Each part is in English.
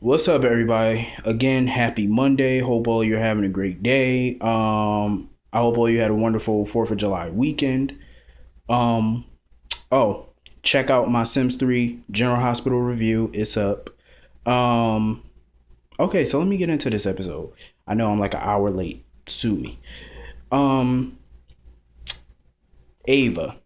What's up, everybody? Again, happy Monday. Hope all you're having a great day. I hope all you had a wonderful 4th of July weekend. Um, oh, check out my Sims 3 General Hospital review. It's up. Um, okay, so let me get into this episode. I know I'm like an hour late. Sue me. Um, Ava.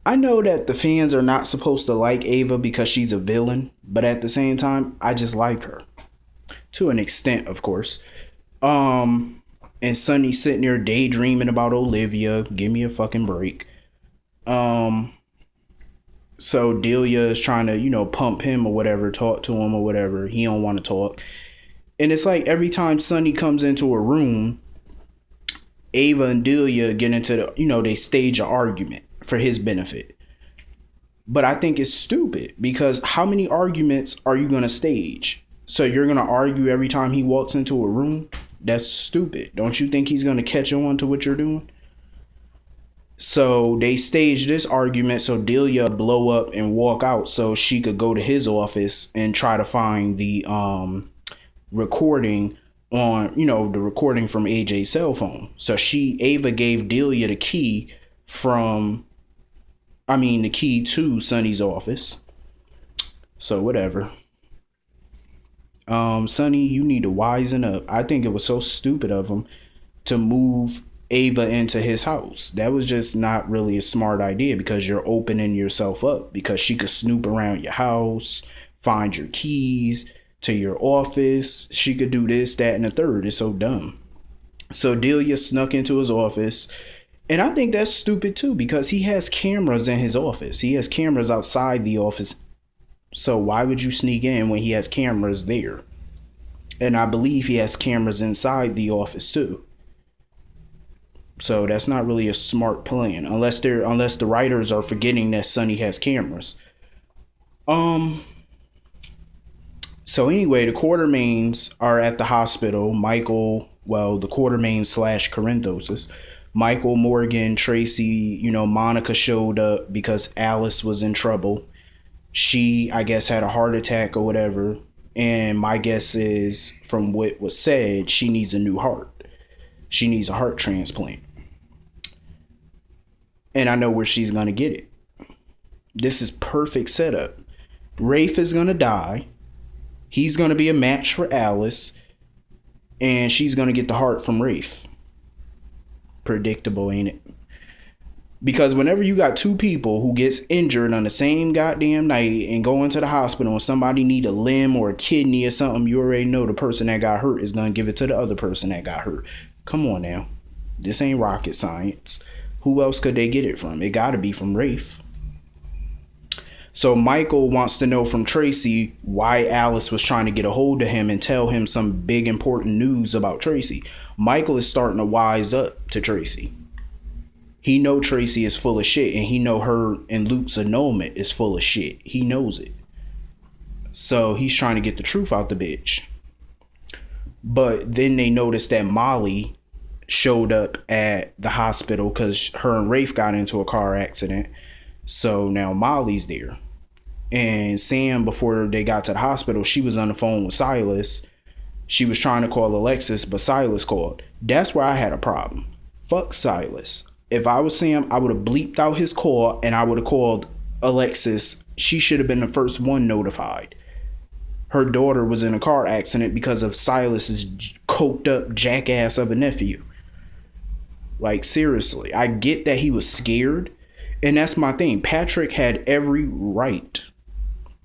I know that the fans are not supposed to like Ava because she's a villain, but at the same time, I just like her. To an extent, of course. And Sonny sitting there daydreaming about Olivia. Give me a fucking break. Um, so Delia is trying to, pump him or whatever, talk to him or whatever. He don't want to talk. And it's like every time Sonny comes into a room, Ava and Delia get into they stage an argument for his benefit. But I think it's stupid because how many arguments are you going to stage? So you're going to argue every time he walks into a room? That's stupid. Don't you think he's going to catch on to what you're doing? So they staged this argument so Delia blow up and walk out so she could go to his office and try to find the recording on, the recording from AJ's cell phone. So Ava gave Delia the key to Sonny's office. So whatever. Sonny, you need to wisen up. I think it was so stupid of him to move Ava into his house. That was just not really a smart idea because you're opening yourself up because she could snoop around your house, find your keys to your office. She could do this, that, and the third. It's so dumb. So Delia snuck into his office. And I think that's stupid too because he has cameras in his office. He has cameras outside the office. So why would you sneak in when he has cameras there? And I believe he has cameras inside the office too. So that's not really a smart plan unless the writers are forgetting that Sonny has cameras. So anyway, the Quartermains are at the hospital. Michael, the Quartermains / Corinthoses. Michael, Morgan, Tracy, Monica showed up because Alice was in trouble. She, I guess, had a heart attack or whatever. And my guess is, from what was said, she needs a new heart. She needs a heart transplant. And I know where she's going to get it. This is perfect setup. Rafe is going to die. He's going to be a match for Alice. And she's going to get the heart from Rafe. Predictable, ain't it? Because whenever you got two people who gets injured on the same goddamn night and go into the hospital and somebody need a limb or a kidney or something, you already know the person that got hurt is going to give it to the other person that got hurt. Come on now. This ain't rocket science. Who else could they get it from? It got to be from Rafe. So Michael wants to know from Tracy why Alice was trying to get a hold of him and tell him some big important news about Tracy. Michael is starting to wise up to Tracy. He know Tracy is full of shit and he know her and Luke's annulment is full of shit. He knows it. So he's trying to get the truth out the bitch. But then they noticed that Molly showed up at the hospital because her and Rafe got into a car accident. So now Molly's there. And Sam, before they got to the hospital, she was on the phone with Silas. She was trying to call Alexis, but Silas called. That's where I had a problem. Fuck Silas. If I was Sam, I would have bleeped out his call and I would have called Alexis. She should have been the first one notified. Her daughter was in a car accident because of Silas's coked up jackass of a nephew. Like, seriously, I get that he was scared. And that's my thing. Patrick had every right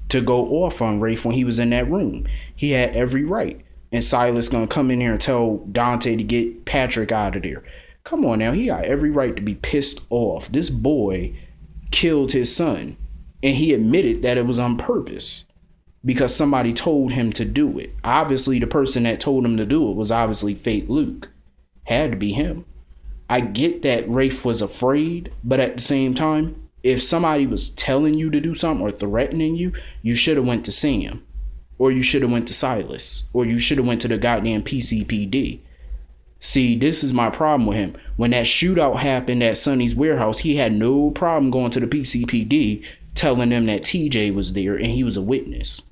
to go off on Rafe when he was in that room. He had every right. And Silas gonna come in here and tell Dante to get Patrick out of there. Come on now, he got every right to be pissed off. This boy killed his son. And he admitted that it was on purpose. Because somebody told him to do it. Obviously, the person that told him to do it was obviously fake Luke. Had to be him. I get that Rafe was afraid, but at the same time, if somebody was telling you to do something or threatening you, you should have went to Sam. Or you should have went to Silas. Or you should have went to the goddamn PCPD. See, this is my problem with him. When that shootout happened at Sonny's warehouse, he had no problem going to the PCPD telling them that TJ was there and he was a witness.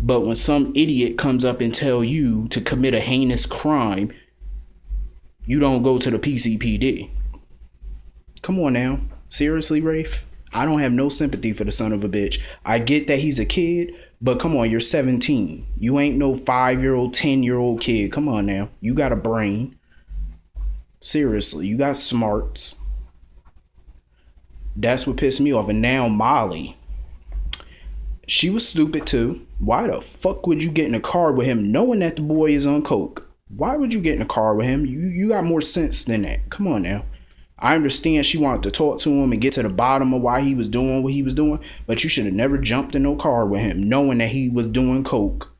But when some idiot comes up and tell you to commit a heinous crime, you don't go to the PCPD. Come on now. Seriously, Rafe? I don't have no sympathy for the son of a bitch. I get that he's a kid, but come on, you're 17. You ain't no 5-year-old, 10-year-old kid. Come on now. You got a brain. Seriously, you got smarts. That's what pissed me off. And now Molly. She was stupid too. Why the fuck would you get in a car with him knowing that the boy is on coke? Why would you get in a car with him? You got more sense than that. Come on now. I understand she wanted to talk to him and get to the bottom of why he was doing what he was doing, but you should have never jumped in no car with him knowing that he was doing coke.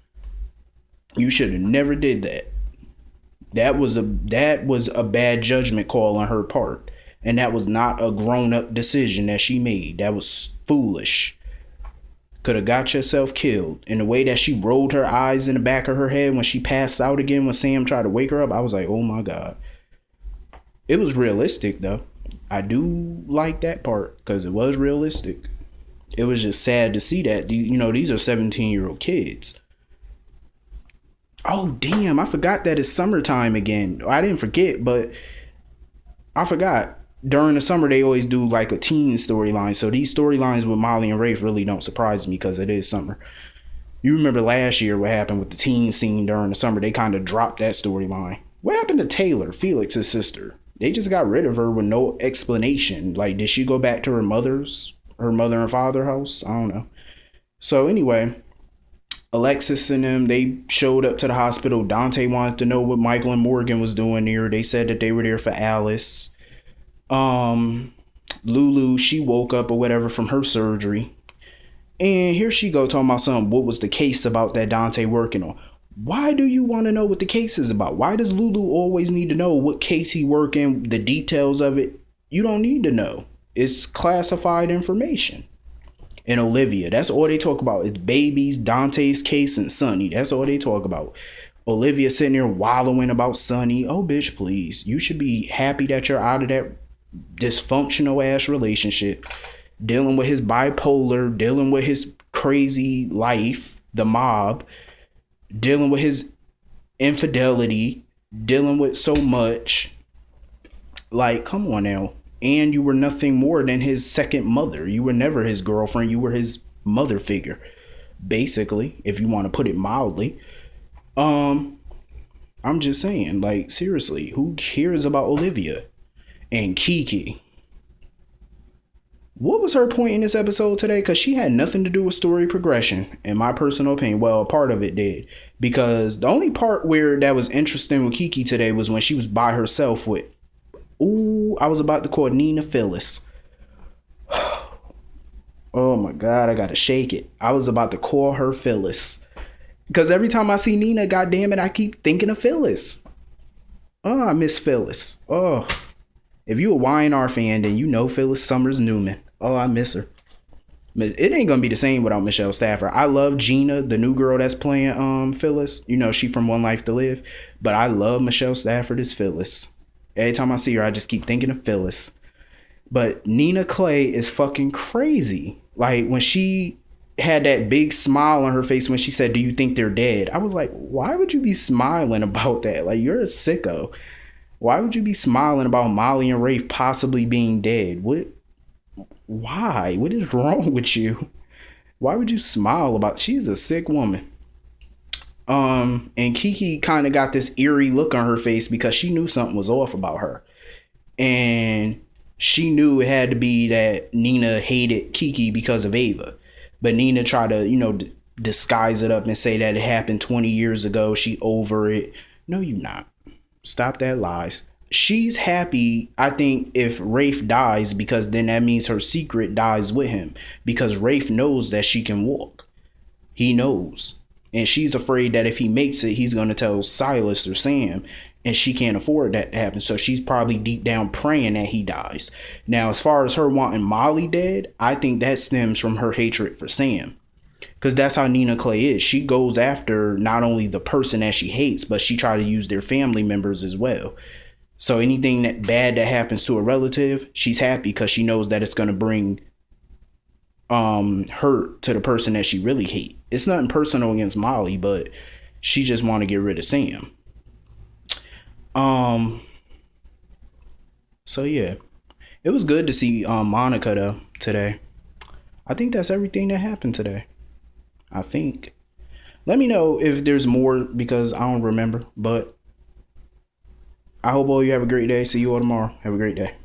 You should have never did that. That was a bad judgment call on her part. And that was not a grown-up decision that she made. That was foolish. Could have got yourself killed. And the way that she rolled her eyes in the back of her head when she passed out again when Sam tried to wake her up, I was like, oh my God. It was realistic though. I do like that part because it was realistic. It was just sad to see that. You know, these are 17-year-old kids. Oh, damn. I forgot that it's summertime again. I didn't forget, but I forgot. During the summer, they always do like a teen storyline. So these storylines with Molly and Rafe really don't surprise me because it is summer. You remember last year what happened with the teen scene during the summer. They kind of dropped that storyline. What happened to Taylor, Felix's sister? They just got rid of her with no explanation. Like, did she go back to her mother and father house? I don't know. So anyway, Alexis and them, they showed up to the hospital. Dante wanted to know what Michael and Morgan was doing there. They said that they were there for Alice. Lulu, she woke up or whatever from her surgery. And here she go talking about something. What was the case about that Dante working on? Why do you want to know what the case is about? Why does Lulu always need to know what case he working, the details of it? You don't need to know. It's classified information. And Olivia, that's all they talk about. It's babies, Dante's case, and Sonny. That's all they talk about. Olivia sitting there wallowing about Sonny. Oh, bitch, please. You should be happy that you're out of that dysfunctional ass relationship. Dealing with his bipolar, dealing with his crazy life, the mob, dealing with his infidelity, dealing with so much. Like, come on now. And you were nothing more than his second mother. You were never his girlfriend. You were his mother figure, basically, if you want to put it mildly. I'm just saying, like, seriously, who cares about Olivia and Kiki? What was her point in this episode today? Because she had nothing to do with story progression, in my personal opinion. Well, part of it did. Because the only part where that was interesting with Kiki today was when she was by herself with, I was about to call Nina Phyllis. Oh my God, I gotta shake it. I was about to call her Phyllis. Because every time I see Nina, goddamn it, I keep thinking of Phyllis. Oh, I miss Phyllis. Oh, if you a YNR fan, then you know Phyllis Summers Newman. Oh, I miss her. But it ain't gonna be the same without Michelle Stafford. I love Gina, the new girl that's playing Phyllis. You know, she from One Life to Live. But I love Michelle Stafford as Phyllis. Every time I see her, I just keep thinking of Phyllis. But Nina Clay is fucking crazy. Like, when she had that big smile on her face when she said, "Do you think they're dead?" I was like, why would you be smiling about that? Like, you're a sicko. Why would you be smiling about Molly and Rafe possibly being dead? Why? What is wrong with you? Why would you smile about? She's a sick woman. And Kiki kind of got this eerie look on her face because she knew something was off about her. And she knew it had to be that Nina hated Kiki because of Ava. But Nina tried to, disguise it up and say that it happened 20 years ago. She over it. No, you not. Stop that lies. She's happy, I think, if Rafe dies, because then that means her secret dies with him. Because Rafe knows that she can walk. He knows. And she's afraid that if he makes it, he's going to tell Silas or Sam. And she can't afford that to happen. So she's probably deep down praying that he dies. Now, as far as her wanting Molly dead, I think that stems from her hatred for Sam. Because that's how Nina Clay is. She goes after not only the person that she hates, but she tries to use their family members as well. So anything that happens to a relative, she's happy because she knows that it's going to bring hurt to the person that she really hate. It's nothing personal against Molly, but she just want to get rid of Sam. So yeah, it was good to see Monica though today. I think that's everything that happened today. I think. Let me know if there's more because I don't remember. But I hope all you have a great day. See you all tomorrow. Have a great day.